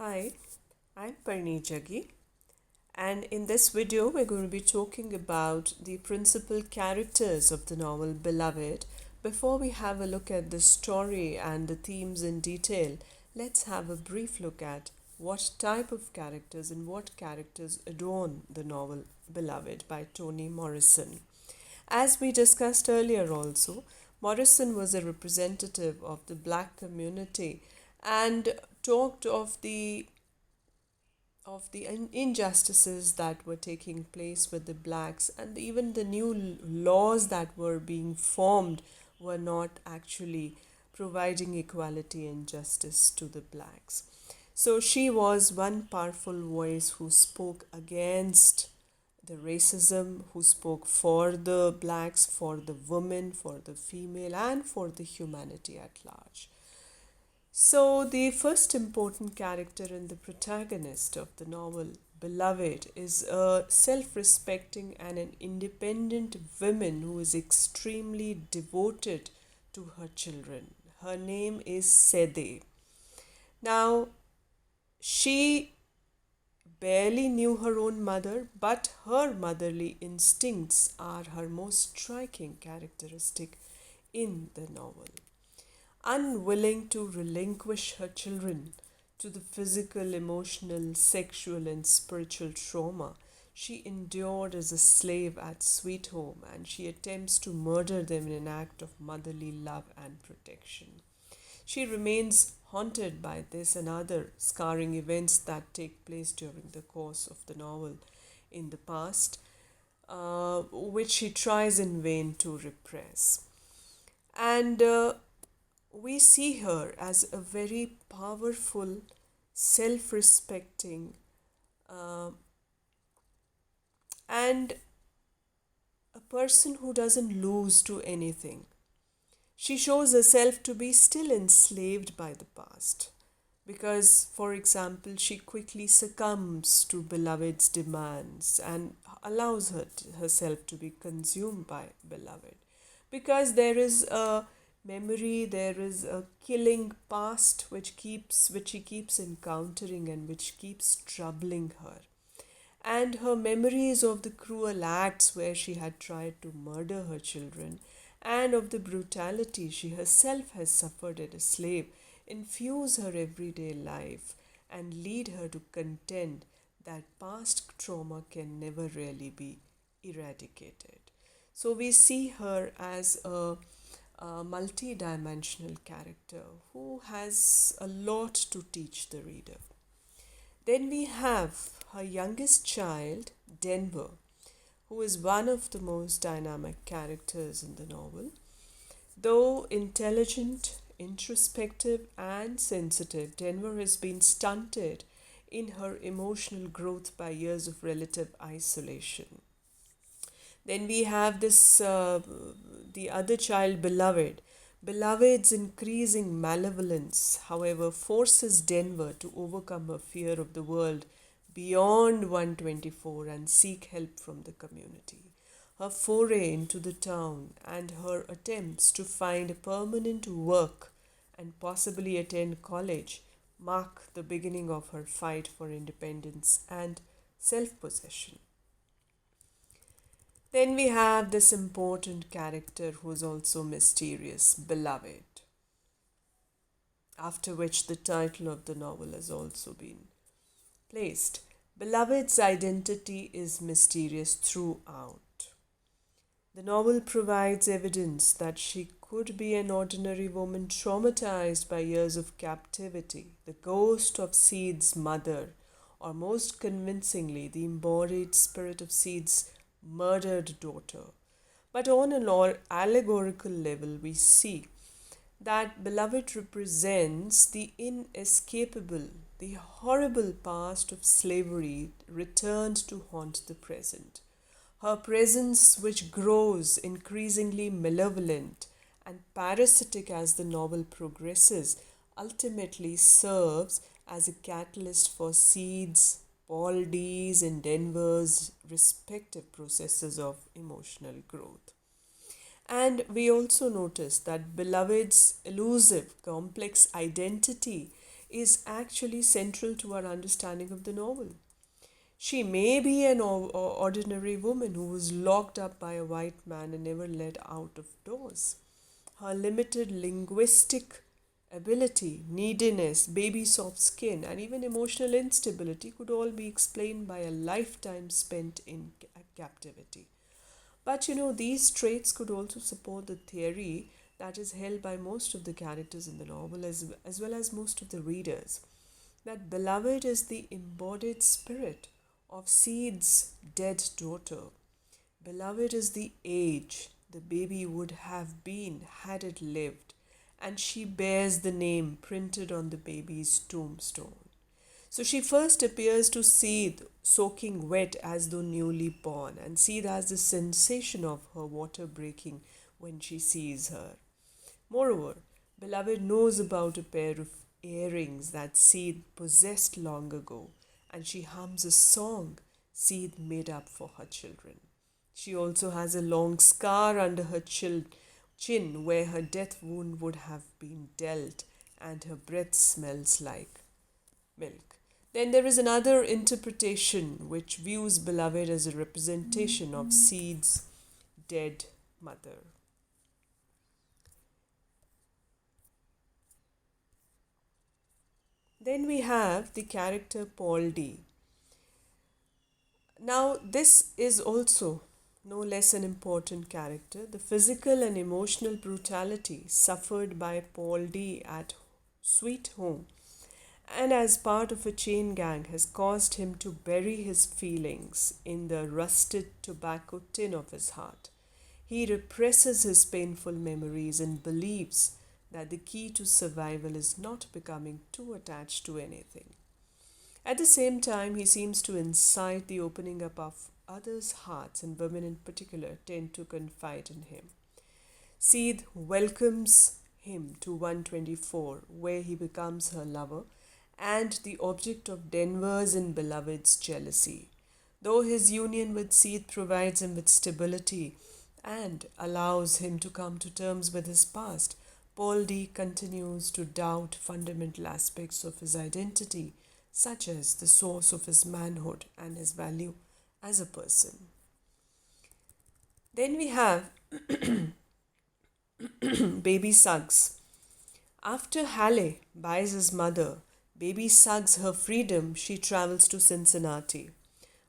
Hi, I'm Parneet Jaggi, and in this video, we're going to be talking about the principal characters of the novel Beloved. Before we have a look at the story and the themes in detail, let's have a brief look at what type of characters and what characters adorn the novel Beloved by Toni Morrison. As we discussed earlier, also, Morrison was a representative of the black community and talked of the injustices that were taking place with the blacks, and even the new laws that were being formed were not actually providing equality and justice to the blacks. So she was one powerful voice who spoke against the racism, who spoke for the blacks, for the women, for the female, and for the humanity at large. So, the first important character and the protagonist of the novel, Beloved, is a self respecting and an independent woman who is extremely devoted to her children. Her name is Sede. Now, she barely knew her own mother, but her motherly instincts are her most striking characteristic in the novel. Unwilling to relinquish her children to the physical, emotional, sexual, and spiritual trauma she endured as a slave at Sweet Home, and she attempts to murder them in an act of motherly love and protection. She remains haunted by this and other scarring events that take place during the course of the novel in the past, which she tries in vain to repress. And we see her as a very powerful, self respecting, uh, and a person who doesn't lose to anything. She shows herself to be still enslaved by the past because, for example, she quickly succumbs to Beloved's demands and allows herself to be consumed by Beloved because there is a memory, there is a killing past which she keeps encountering and which keeps troubling her, and her memories of the cruel acts where she had tried to murder her children and of the brutality she herself has suffered as a slave infuse her everyday life and lead her to contend that past trauma can never really be eradicated. So we see her as a multi dimensional character who has a lot to teach the reader. Then we have her youngest child, Denver, who is one of the most dynamic characters in the novel. Though intelligent, introspective, and sensitive, Denver has been stunted in her emotional growth by years of relative isolation. Then we have the other child, Beloved. Beloved's increasing malevolence, however, forces Denver to overcome her fear of the world beyond 124 and seek help from the community. Her foray into the town and her attempts to find a permanent work and possibly attend college mark the beginning of her fight for independence and self possession. Then we have this important character who is also mysterious, Beloved, after which the title of the novel has also been placed. Beloved's identity is mysterious throughout. The novel provides evidence that she could be an ordinary woman traumatized by years of captivity, the ghost of Seed's mother, or most convincingly, the embodied spirit of Seed's murdered daughter. But on an allegorical level, we see that Beloved represents the inescapable, the horrible past of slavery returned to haunt the present. Her presence, which grows increasingly malevolent and parasitic as the novel progresses, ultimately serves as a catalyst for Seed's, Paul D's, and Denver's respective processes of emotional growth. And we also notice that Beloved's elusive, complex identity is actually central to our understanding of the novel. She may be an ordinary woman who was locked up by a white man and never let out of doors. Her limited linguistic ability, neediness, baby soft skin, and even emotional instability could all be explained by a lifetime spent in captivity. But these traits could also support the theory that is held by most of the characters in the novel, as well as most of the readers, that Beloved is the embodied spirit of Seed's dead daughter. Beloved is the age the baby would have been had it lived, and she bears the name printed on the baby's tombstone. So she first appears to Seed soaking wet as though newly born, and Seed has the sensation of her water breaking when she sees her. Moreover, Beloved knows about a pair of earrings that Seed possessed long ago, and she hums a song Seed made up for her children. She also has a long scar under her chin where her death wound would have been dealt, and her breath smells like milk. Then there is another interpretation which views Beloved as a representation of Seed's dead mother. Then we have the character Paul D. Now, this is also no less an important character. The physical and emotional brutality suffered by Paul D at Sweet Home and as part of a chain gang has caused him to bury his feelings in the rusted tobacco tin of his heart. He represses his painful memories and believes that the key to survival is not becoming too attached to anything. At the same time, he seems to incite the opening up of others' hearts, and women in particular tend to confide in him. Seed welcomes him to 124, where he becomes her lover and the object of Denver's and Beloved's jealousy. Though his union with Seed provides him with stability and allows him to come to terms with his past, Paul D continues to doubt fundamental aspects of his identity, such as the source of his manhood and his value as a person. Then we have baby Suggs. After Halle buys his mother, baby Suggs, her freedom, she travels to Cincinnati,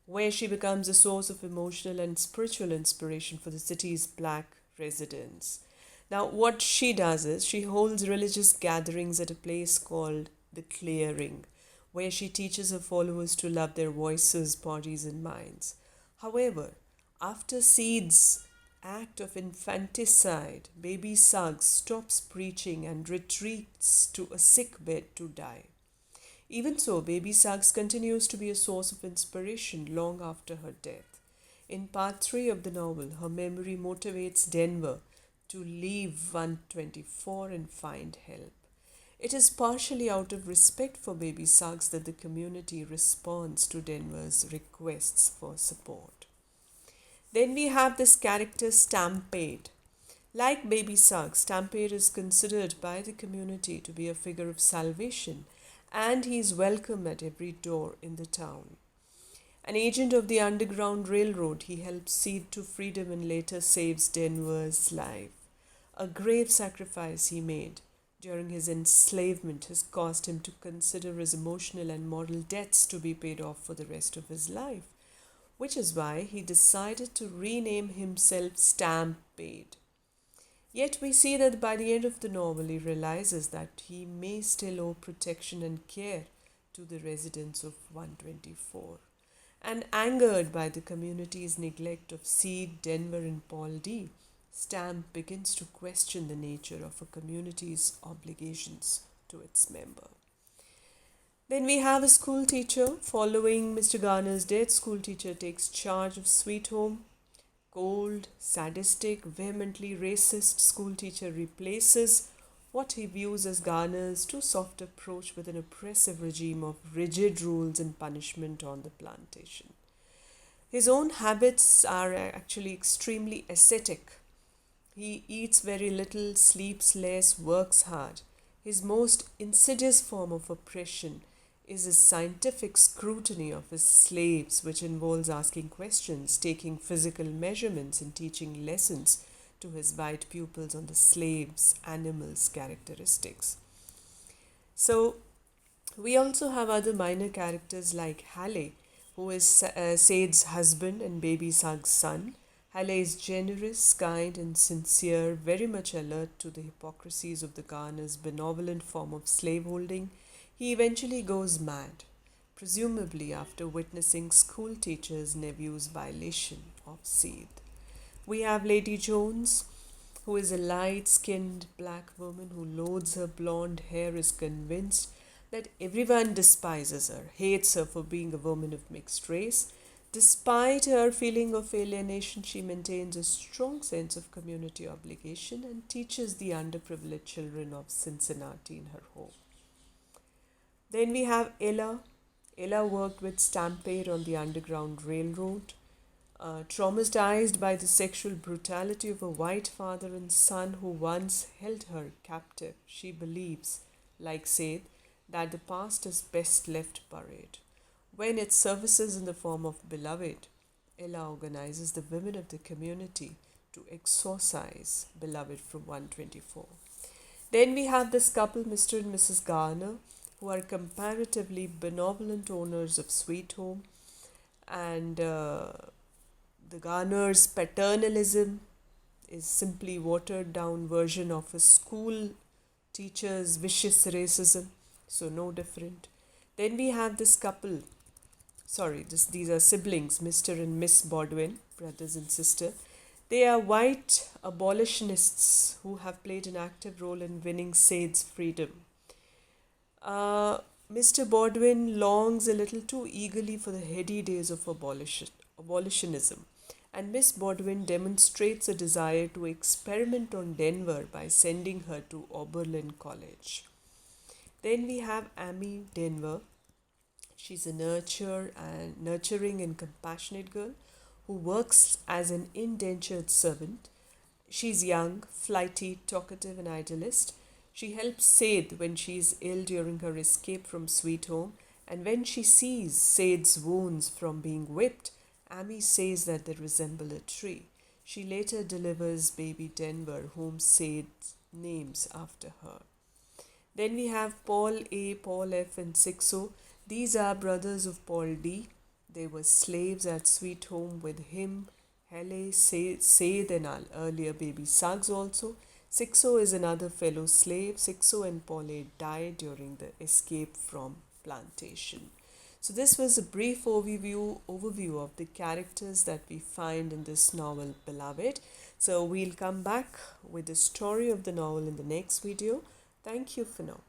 where she becomes a source of emotional and spiritual inspiration for the city's black residents. Now, what she does is she holds religious gatherings at a place called the Clearing, where she teaches her followers to love their voices, bodies, and minds. However, after Seed's act of infanticide, baby Suggs stops preaching and retreats to a sick bed to die. Even so, baby Suggs continues to be a source of inspiration long after her death. In part 3 of the novel, her memory motivates Denver to leave 124 and find help. It is partially out of respect for baby Suggs that the community responds to Denver's requests for support. Then we have this character Stampede. Like baby Suggs, Stampede is considered by the community to be a figure of salvation, and he is welcome at every door in the town. An agent of the Underground Railroad, he helps Seed to freedom and later saves Denver's life. A grave sacrifice he made during his enslavement has caused him to consider his emotional and moral debts to be paid off for the rest of his life, which is why he decided to rename himself Stampede. Yet we see that by the end of the novel he realizes that he may still owe protection and care to the residents of 124. And angered by the community's neglect of Seed, Denver, and Paul D., Stamp begins to question the nature of a community's obligations to its member. Then we have a school teacher. Following Mr. Garner's death, school teacher takes charge of Sweet Home. Cold, sadistic, vehemently racist school teacher replaces what he views as Garner's too soft approach with an oppressive regime of rigid rules and punishment on the plantation. His own habits are actually extremely ascetic. He eats very little, sleeps less, works hard. His most insidious form of oppression is his scientific scrutiny of his slaves, which involves asking questions, taking physical measurements, and teaching lessons to his white pupils on the slaves' animals' characteristics. So, we also have other minor characters like Halle, who is Said's husband and baby Suggs' son. Halle is generous, kind, and sincere, very much alert to the hypocrisies of the Ghana's benevolent form of slaveholding. He eventually goes mad, presumably after witnessing school teachers' nephew's violation of Said. We have Lady Jones, who is a light skinned black woman who loads her blonde hair, is convinced that everyone despises her, hates her for being a woman of mixed race. Despite her feeling of alienation, she maintains a strong sense of community obligation and teaches the underprivileged children of Cincinnati in her home. Then we have Ella. Ella worked with Stampede on the Underground Railroad. Traumatized by the sexual brutality of a white father and son who once held her captive, she believes, like Said, that the past is best left buried. When it surfaces in the form of Beloved, Ella organizes the women of the community to exorcise Beloved from 124. Then we have this couple, Mr. and Mrs. Garner, who are comparatively benevolent owners of Sweet Home, and the Garner's paternalism is simply watered down version of a school teacher's vicious racism, so no different. Then we have this couple, these are siblings, Mr. and Miss Bodwin, brothers and sister. They are white abolitionists who have played an active role in winning Said's freedom. Mr. Bodwin longs a little too eagerly for the heady days of abolitionism, and Miss Bodwin demonstrates a desire to experiment on Denver by sending her to Oberlin College. Then we have Amy Denver. She's a nurturing and compassionate girl who works as an indentured servant. She's young, flighty, talkative, and idealist. She helps Said when she is ill during her escape from Sweet Home, and when she sees Said's wounds from being whipped, Amy says that they resemble a tree. She later delivers baby Denver, whom Said names after her. Then we have Paul A, Paul F, and Sixo. These are brothers of Paul D. They were slaves at Sweet Home with him, Halle, Said, and our earlier baby Suggs also. Sixo is another fellow slave. Sixo and Paul A died during the escape from plantation. So this was a brief overview of the characters that we find in this novel, Beloved. So we'll come back with the story of the novel in the next video. Thank you for now.